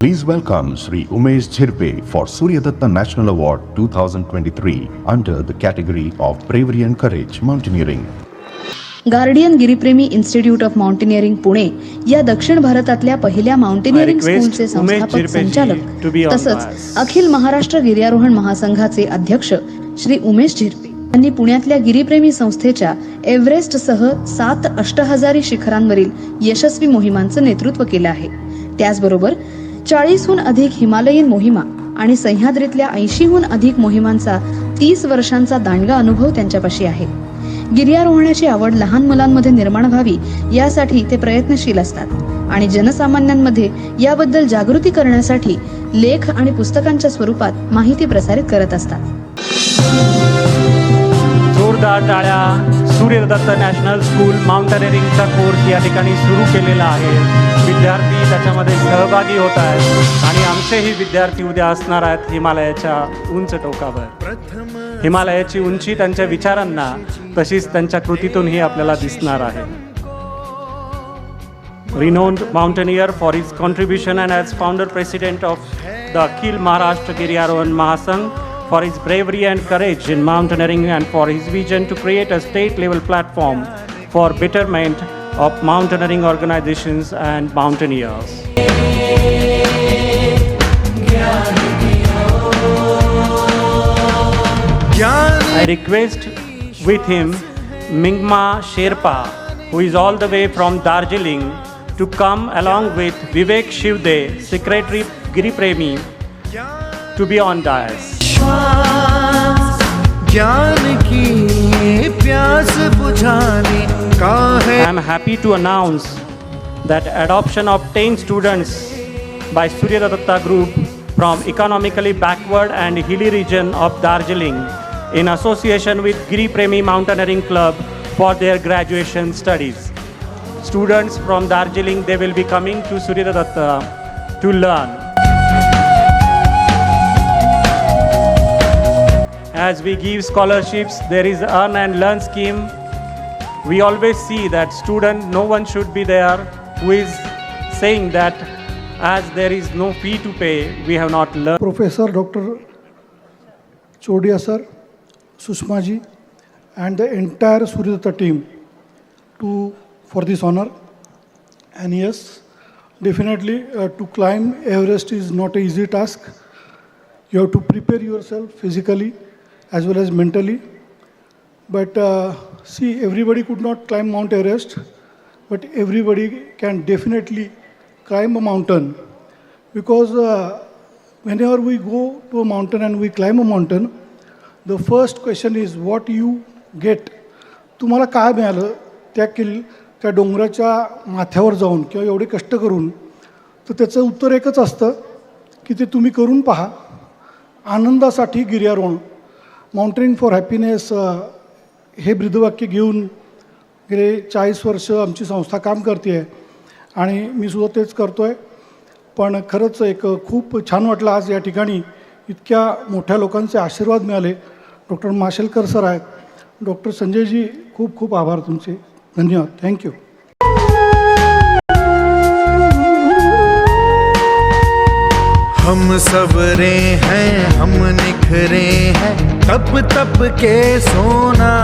Please welcome Sri Umesh Jhirpe for Suryadatta National Award 2023 under the category of Bravery and Courage Mountaineering. Guardian Giripremi institute of mountaineering Pune या दक्षिण भारतातल्या पहिल्या mountaineering स्कूलचे संस्थापक संचालक तसंच अखिल महाराष्ट्र गिर्यारोहण महासंघाचे अध्यक्ष श्री उमेश झिरपे यांनी पुण्यातल्या गिरीप्रेमी संस्थेच्या एव्हरेस्टसह 7 अष्टहजारी शिखरांवरील यशस्वी मोहिमांचं नेतृत्व केलं आहे. त्याचबरोबर 40हून अधिक हिमालयीन मोहिमा आणि सह्याद्रीतल्या 80हून अधिक मोहिमांचा 30 वर्षांचा दांडगा अनुभव त्यांच्यापाशी आहे. गिर्यारोहणाची आवड लहान मुलांमध्ये निर्माण व्हावी यासाठी ते प्रयत्नशील असतात आणि जनसामान्यांमध्ये याबद्दल जागृती करण्यासाठी लेख आणि पुस्तकांच्या स्वरूपात माहिती प्रसारित करत असतात. जोरदार टाळ्या. सूर्यदत्त नॅशनल स्कूल माउंटेनिअरिंगचा कोर्स या ठिकाणी सुरू केलेला आहे. विद्यार्थी त्याच्यामध्ये सहभागी होत आहेत आणि आमचेही विद्यार्थी उद्या असणार आहेत हिमालयाच्या उंच टोकावर. हिमालयाची उंची त्यांच्या विचारांना तशीच त्यांच्या कृतीतूनही आपल्याला दिसणार आहे. Renowned mountaineer for his contribution and as founder president of the Akhil Maharashtra Giryarohan Mahasangh, for his bravery and courage in mountaineering and for his vision to create a state level platform for betterment of mountaineering organizations and mountaineers. I request with him Mingma Sherpa, who is all the way from Darjeeling, to come along with Vivek Shivde, Secretary Giripremi, to be on dais. I am happy to announce that adoption of 10 students by Suryadatta Group from economically backward and hilly region of Darjeeling in association with Giripremi Mountaineering Club for their graduation studies. Students from Darjeeling, they will be coming to Suryadatta to learn. As we give scholarships, there is earn and learn scheme. We always see that student, no one should be there who is saying that as there is no fee to pay, we have not learned. Professor Dr. Chodia sir, Sushma ji, and the entire Suryadatta team for this honor. And yes, definitely to climb Everest is not an easy task. You have to prepare yourself physically as well as mentally. But see, everybody could not climb Mount Everest, but everybody can definitely climb a mountain. Because whenever we go to a mountain and we climb a mountain, the first question is what you get. तुम्हाला काय मिळालं त्या डोंगराच्या माथ्यावर जाऊन किंवा एवढे कष्ट करून. तर त्याचं उत्तर एकच असतं की ते तुम्ही करून पहा. आनंदासाठी गिर्यारोहण, माउंटेनिंग फॉर हॅपीनेस हे ब्रीदवाक्य घेऊन गेले 40 वर्ष आमची संस्था काम करते आहे आणि मी सुद्धा तेच करतो आहे. पण खरंच एक खूप छान वाटलं आज या ठिकाणी इतक्या मोठ्या लोकांचे आशीर्वाद मिळाले. डॉक्टर माशेलकर सर आहेत, डॉक्टर संजयजी, खूप खूप आभार तुमचे. धन्यवाद. थँक्यू. हम सबरे हैं, हम निखरे हैं, तप तप के सोना.